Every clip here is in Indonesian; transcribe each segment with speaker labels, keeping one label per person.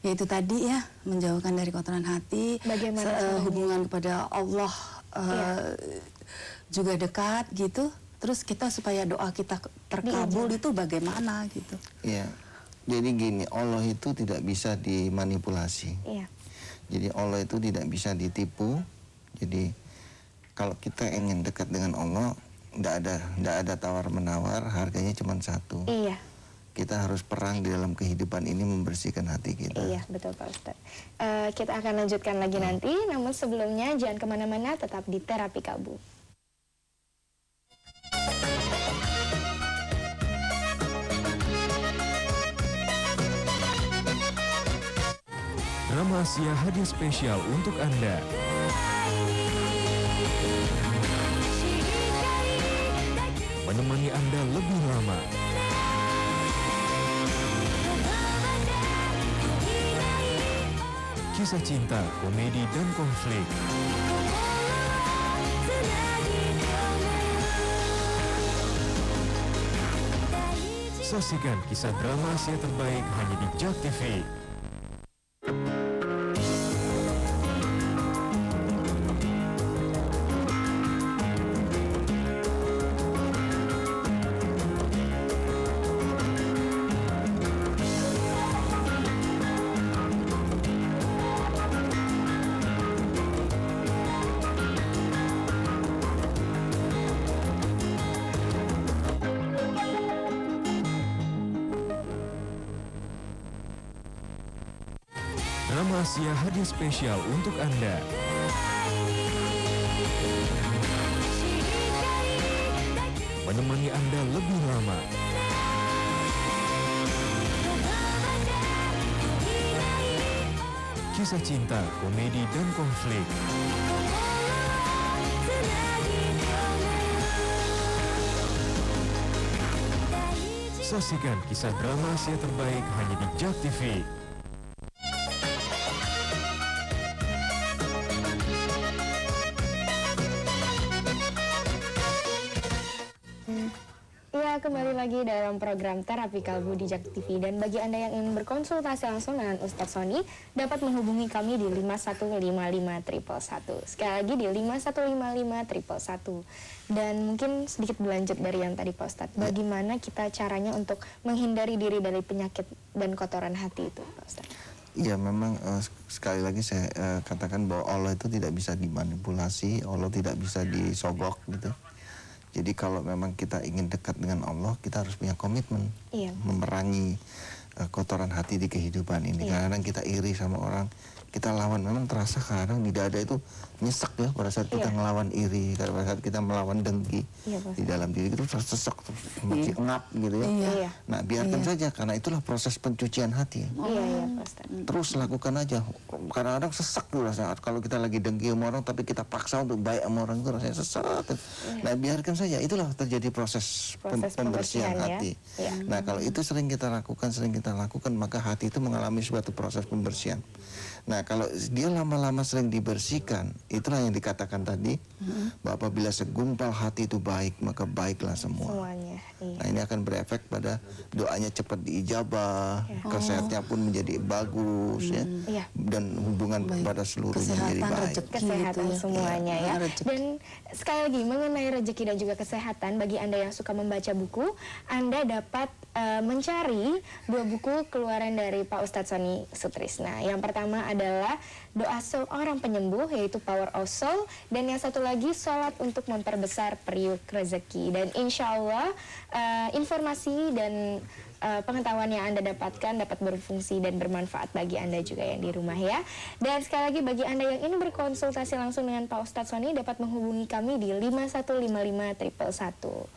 Speaker 1: Yaitu tadi ya, menjauhkan dari kotoran hati, hubungan kepada Allah juga dekat gitu. Terus kita supaya doa kita terkabul itu bagaimana gitu?
Speaker 2: Iya, jadi gini, Allah itu tidak bisa dimanipulasi.
Speaker 3: Iya.
Speaker 2: Jadi Allah itu tidak bisa ditipu. Jadi kalau kita ingin dekat dengan Allah, tidak ada tawar menawar, harganya cuma satu.
Speaker 3: Iya.
Speaker 2: Kita harus perang di dalam kehidupan ini membersihkan hati kita.
Speaker 3: Iya, betul Pak Ustadz. Kita akan lanjutkan lagi nanti, namun sebelumnya jangan kemana-mana, tetap di Terapi Kalbu.
Speaker 4: Drama Asia hadir spesial untuk Anda. Menemani Anda lebih lama. Kisah cinta, komedi, dan konflik. Saksikan kisah drama Asia terbaik hanya di JAK TV. Drama Asia hadir spesial untuk Anda. Menemani Anda lebih lama. Kisah cinta, komedi, dan konflik. Saksikan kisah drama Asia terbaik hanya di JAK TV.
Speaker 3: Kembali lagi dalam program Terapi Kalbu di JAK TV. Dan bagi Anda yang ingin berkonsultasi langsung dengan Ustadz Sony, dapat menghubungi kami di 5155111. Sekali lagi di 5155111. Dan mungkin sedikit berlanjut dari yang tadi Pak Ustadz, bagaimana kita caranya untuk menghindari diri dari penyakit dan kotoran hati itu Pak Ustadz?
Speaker 2: Iya, memang sekali lagi saya katakan bahwa Allah itu tidak bisa dimanipulasi, Allah tidak bisa disogok gitu. Jadi kalau memang kita ingin dekat dengan Allah, kita harus punya komitmen memerangi kotoran hati di kehidupan ini. Kadang-kadang kita iri sama orang, kita lawan. Memang terasa kadang di dada itu nyesek ya pada saat kita ngelawan iri, pada saat kita melawan dengki di dalam diri itu terasa sesek, masih ngap gitu ya. Nah biarkan saja, karena itulah proses pencucian hati. Terus lakukan aja. Kadang-kadang sesek tuh saat kalau kita lagi dengki sama orang, tapi kita paksa untuk baik sama orang itu rasanya sesek. Nah biarkan saja, itulah terjadi proses pembersihan hati. Nah kalau itu sering kita lakukan, maka hati itu mengalami suatu proses pembersihan. Nah kalau dia lama-lama sering dibersihkan, itulah yang dikatakan tadi, bahwa apabila segumpal hati itu baik, maka baiklah semuanya. Nah ini akan berefek pada doanya cepat diijabah, kesehatannya pun menjadi bagus dan hubungan kepada seluruhnya menjadi baik.
Speaker 3: Kesehatan semuanya ya. Dan sekali lagi mengenai rezeki dan juga kesehatan, bagi Anda yang suka membaca buku, Anda dapat mencari 2 buku keluaran dari Pak Ustadz Sony Sutrisna. Yang pertama adalah Doa Seorang Penyembuh, yaitu Power of Soul, dan yang satu lagi Salat untuk Memperbesar Periuk Rezeki. Dan insya Allah informasi dan pengetahuan yang Anda dapatkan dapat berfungsi dan bermanfaat bagi Anda juga yang di rumah ya. Dan sekali lagi bagi Anda yang ingin berkonsultasi langsung dengan Pak Ustadz Sony, dapat menghubungi kami di 5155111.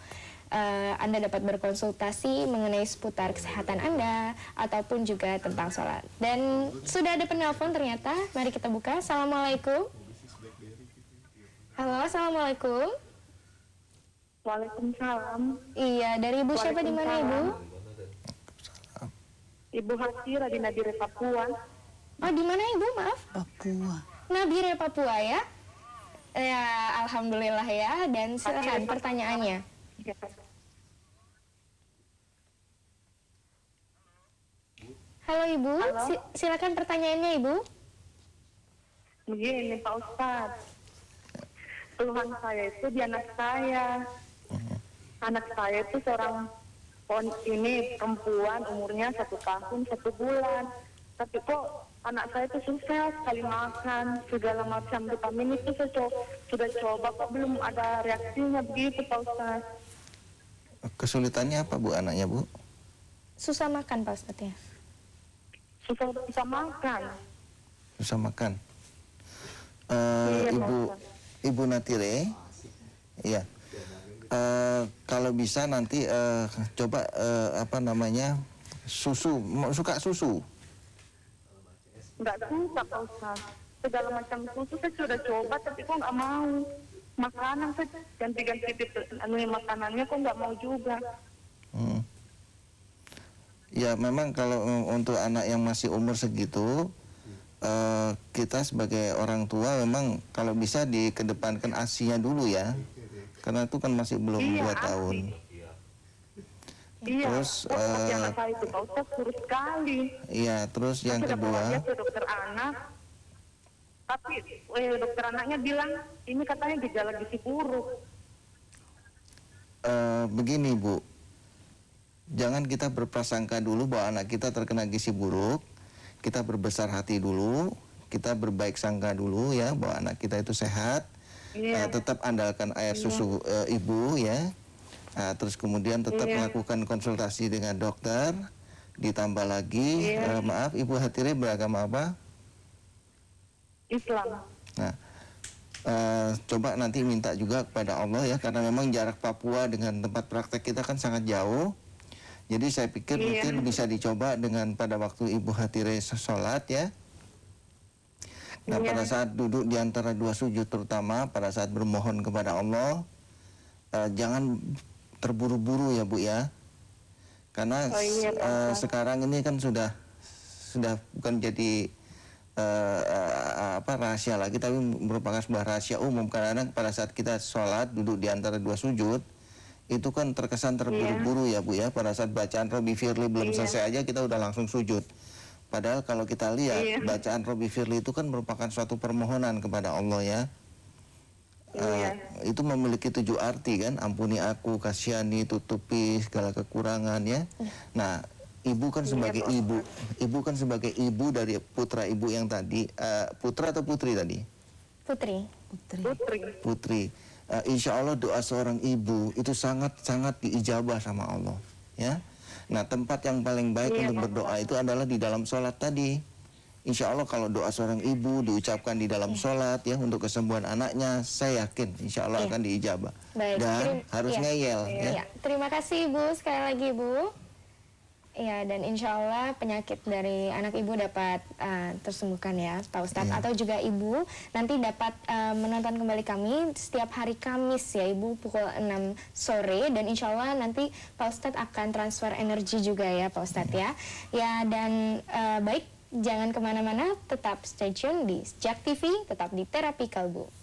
Speaker 3: Anda dapat berkonsultasi mengenai seputar kesehatan Anda ataupun juga tentang sholat. Dan sudah ada penelpon ternyata, mari kita buka. Assalamualaikum. Halo, assalamualaikum.
Speaker 5: Waalaikumsalam.
Speaker 3: Iya, dari Ibu siapa, di mana Ibu?
Speaker 5: Ibu Hasira di Nabire, Papua.
Speaker 3: Oh, di mana Ibu? Maaf.
Speaker 1: Papua.
Speaker 3: Nabire, Papua ya? Ya, alhamdulillah ya. Dan silakan pertanyaannya. Halo Ibu,
Speaker 5: Halo.
Speaker 3: Silakan pertanyaannya Ibu.
Speaker 5: Begini Pak Ustadz, Tuhan saya itu di anak saya. Anak saya itu seorang ini perempuan, umurnya 1 tahun 1 bulan. Tapi kok anak saya itu susah sekali makan, segala macam vitamin itu saya sudah coba kok belum ada reaksinya begitu Pak Ustadz.
Speaker 2: Kesulitannya apa Bu anaknya Bu?
Speaker 3: Susah makan Pak Ustadz ya?
Speaker 5: Susah bisa makan.
Speaker 2: Susah makan.
Speaker 5: Iya,
Speaker 2: Ibu Natire, ya. Kalau bisa nanti coba susu, suka susu.
Speaker 5: Nggak suka Pak Ustadz. Segala macam susu saya sudah coba tapi kok nggak mau. Makanan saya ganti-ganti makanannya kok nggak mau juga.
Speaker 2: Ya memang kalau untuk anak yang masih umur segitu, kita sebagai orang tua memang kalau bisa dikedepankan ASI-nya dulu ya, karena itu kan masih belum 2 tahun.
Speaker 5: Iya,
Speaker 2: Terus
Speaker 5: tapi anak saya itu Pak Ustadz kurus sekali.
Speaker 2: iya, terus yang
Speaker 5: Saya sudah bawa dia
Speaker 2: kedua,
Speaker 5: ke dokter anak, tapi dokter anaknya bilang ini katanya gejala gizi buruk.
Speaker 2: begini Bu, jangan kita berprasangka dulu bahwa anak kita terkena gizi buruk. Kita berbesar hati dulu, kita berbaik sangka dulu ya bahwa anak kita itu sehat.
Speaker 5: Iya.
Speaker 2: Tetap andalkan air susu ibu ya. Terus kemudian tetap melakukan konsultasi dengan dokter. Ditambah lagi, maaf Ibu Hatire beragama apa?
Speaker 5: Islam.
Speaker 2: Nah, coba nanti minta juga kepada Allah ya, karena memang jarak Papua dengan tempat praktek kita kan sangat jauh. Jadi saya pikir mungkin bisa dicoba dengan pada waktu Ibu Hatire sholat ya. Nah pada saat duduk di antara 2 sujud, terutama pada saat bermohon kepada Allah, jangan terburu-buru ya Bu ya. Karena sekarang ini kan sudah bukan jadi rahasia lagi, tapi merupakan sebuah rahasia umum. Karena pada saat kita sholat duduk di antara 2 sujud, itu kan terkesan terburu-buru ya Bu ya. Pada saat bacaan Robbi Firli belum selesai aja kita udah langsung sujud. Padahal kalau kita lihat bacaan Robbi Firli itu kan merupakan suatu permohonan kepada Allah ya. Itu memiliki 7 arti kan, ampuni aku, kasihani, tutupi segala kekurangan ya. Nah ibu kan sebagai ibu kan sebagai ibu dari putra ibu yang tadi, putra atau putri tadi? Putri. Insya Allah doa seorang ibu itu sangat diijabah sama Allah ya. Nah tempat yang paling baik untuk berdoa itu adalah di dalam sholat tadi. Insya Allah kalau doa seorang ibu diucapkan di dalam sholat ya untuk kesembuhan anaknya, saya yakin insya Allah akan diijabah. Dan harus ngeyel ya.
Speaker 3: Terima kasih Ibu, sekali lagi Ibu. Ya, dan insya Allah penyakit dari anak Ibu dapat tersembuhkan ya Pak Ustadz. Atau juga Ibu nanti dapat menonton kembali kami setiap hari Kamis ya Ibu pukul 6 sore. Dan insya Allah nanti Pak Ustadz akan transfer energi juga ya Pak Ustadz ya. Ya dan baik, jangan kemana-mana, tetap stay tune di Jak TV, tetap di Terapi Kalbu.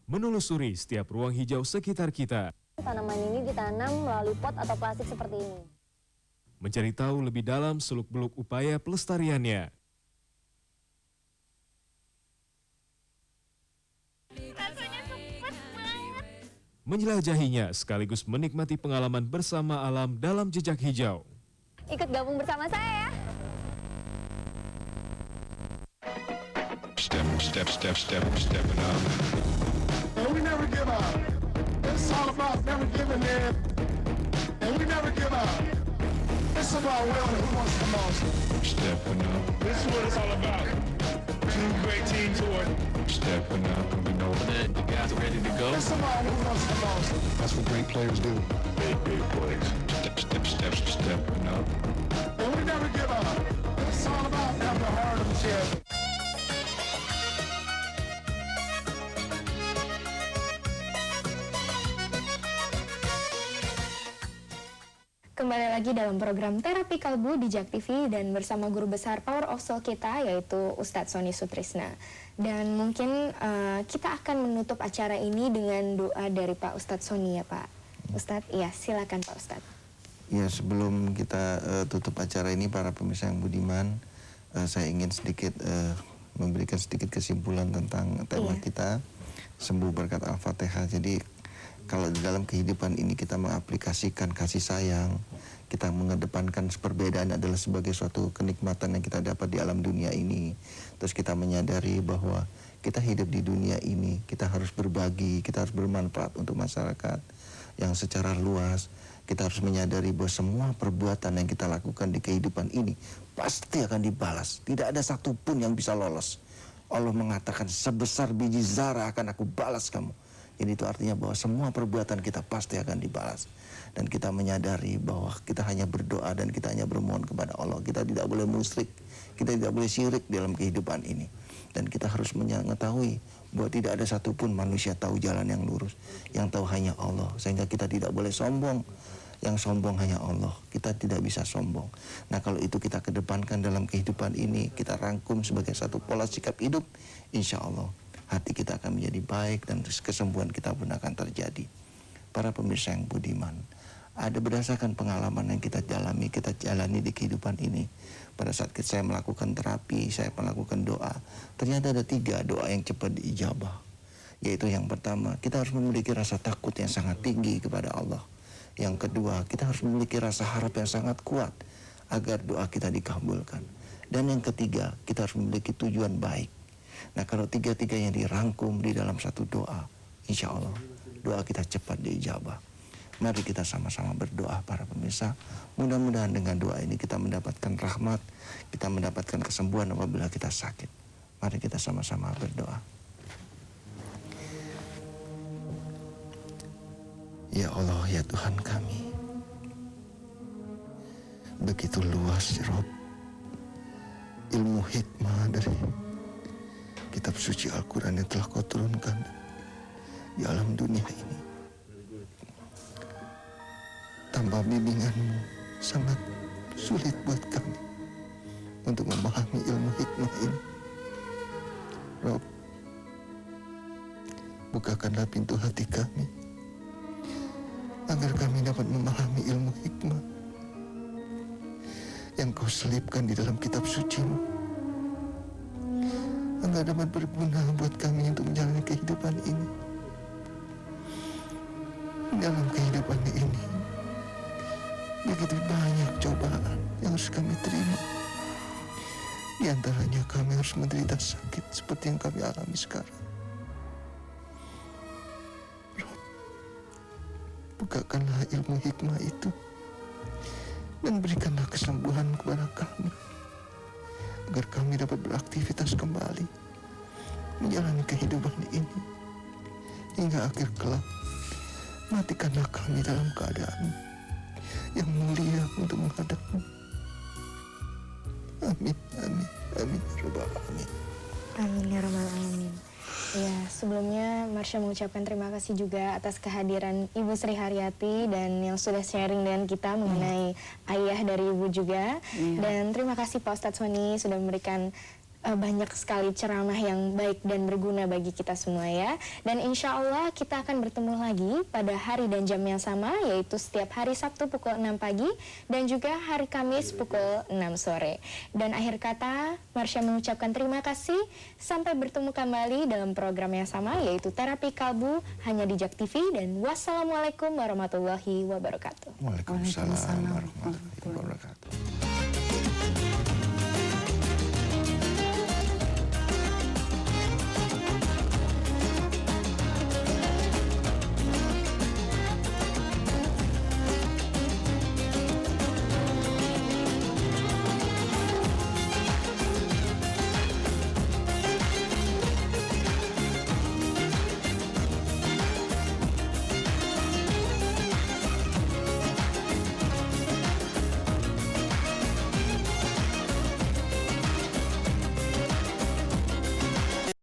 Speaker 4: Menelusuri setiap ruang hijau sekitar kita.
Speaker 6: Tanaman ini ditanam melalui pot atau plastik seperti ini.
Speaker 4: Mencari tahu lebih dalam seluk-beluk upaya pelestariannya. Menjelajahinya sekaligus menikmati pengalaman bersama alam dalam jejak hijau.
Speaker 6: Ikut gabung bersama saya ya.
Speaker 7: Stepping up. And we never give up. It's all about never giving in. And we never give up. It's about winning. Who wants the most? Stepping up. This is what it's all about. 2 great teams who are stepping up, and we know that the guys are ready to go. It's about who wants the most. That's what great players do. Big plays. Stepping up. And we never give up. It's all about having the heart of the champion.
Speaker 3: kembali lagi dalam program Terapi Kalbu di JAK TV dan bersama guru besar Power of Soul kita yaitu Ustadz Sony Sutrisna. Dan mungkin kita akan menutup acara ini dengan doa dari Pak Ustadz Sony ya Pak. Ustadz, ya silakan Pak Ustadz.
Speaker 2: Ya, sebelum kita tutup acara ini, para pemirsa yang budiman, saya ingin sedikit memberikan sedikit kesimpulan tentang tema kita, sembuh berkat Al-Fatihah. Jadi kalau di dalam kehidupan ini kita mengaplikasikan kasih sayang, kita mengedepankan perbedaan adalah sebagai suatu kenikmatan yang kita dapat di alam dunia ini. Terus kita menyadari bahwa kita hidup di dunia ini, kita harus berbagi, kita harus bermanfaat untuk masyarakat yang secara luas. Kita harus menyadari bahwa semua perbuatan yang kita lakukan di kehidupan ini pasti akan dibalas. Tidak ada satupun yang bisa lolos. Allah mengatakan sebesar biji zarah akan aku balas kamu. Jadi itu artinya bahwa semua perbuatan kita pasti akan dibalas. Dan kita menyadari bahwa kita hanya berdoa dan kita hanya bermohon kepada Allah. Kita tidak boleh musyrik, kita tidak boleh syirik dalam kehidupan ini. Dan kita harus mengetahui bahwa tidak ada satupun manusia tahu jalan yang lurus. Yang tahu hanya Allah. Sehingga kita tidak boleh sombong. Yang sombong hanya Allah. Kita tidak bisa sombong. Nah, kalau itu kita kedepankan dalam kehidupan ini, kita rangkum sebagai satu pola sikap hidup, insya Allah hati kita akan menjadi baik dan kesembuhan kita pun akan terjadi. Para pemirsa yang budiman, ada berdasarkan pengalaman yang kita jalani di kehidupan ini. Pada saat saya melakukan terapi, saya melakukan doa, ternyata ada 3 doa yang cepat diijabah. Yaitu yang pertama, kita harus memiliki rasa takut yang sangat tinggi kepada Allah. Yang kedua, kita harus memiliki rasa harap yang sangat kuat agar doa kita dikabulkan. Dan yang ketiga, kita harus memiliki tujuan baik. Nah, kalau 3-3 yang dirangkum di dalam satu doa, insya Allah doa kita cepat diijabah. Mari kita sama-sama berdoa para pemirsa. Mudah-mudahan dengan doa ini kita mendapatkan rahmat, kita mendapatkan kesembuhan apabila kita sakit. Mari kita sama-sama berdoa. Ya Allah, ya Tuhan kami, begitu luas ya Rob ilmu hikmah dari kitab suci Al-Quran yang telah kau turunkan di alam dunia ini. Tanpa bimbinganmu sangat sulit buat kami untuk memahami ilmu hikmah ini. Rob, bukakanlah pintu hati kami agar kami dapat memahami ilmu hikmah yang kau selipkan di dalam kitab suci-Mu, agar dapat berguna buat kami untuk menjalani kehidupan ini. Dalam kehidupan ini begitu banyak cobaan yang harus kami terima. Di antaranya kami harus menderita sakit seperti yang kami alami sekarang. Bukakanlah ilmu hikmah itu dan berikanlah kesembuhan kepada kami agar kami dapat beraktivitas kembali menjalani kehidupan ini hingga akhir kelak. Matikanlah kami dalam keadaan yang mulia untuk menghadap-Mu. Amin, amin, amin, ya Rabbal alamin.
Speaker 3: Amin ya Rabbal alamin. Ya, sebelumnya Marsha mengucapkan terima kasih juga atas kehadiran Ibu Sri Haryati dan yang sudah sharing dengan kita mengenai ayah dari Ibu juga. Dan terima kasih Pak Ustadz Sony sudah memberikan banyak sekali ceramah yang baik dan berguna bagi kita semua ya. Dan insya Allah kita akan bertemu lagi pada hari dan jam yang sama, yaitu setiap hari Sabtu pukul 6 pagi dan juga hari Kamis pukul 6 sore. Dan akhir kata, Marsha mengucapkan terima kasih. Sampai bertemu kembali dalam program yang sama, yaitu Terapi Kalbu hanya di JAK TV. Dan wassalamualaikum warahmatullahi wabarakatuh.
Speaker 2: Waalaikumsalam warahmatullahi wabarakatuh.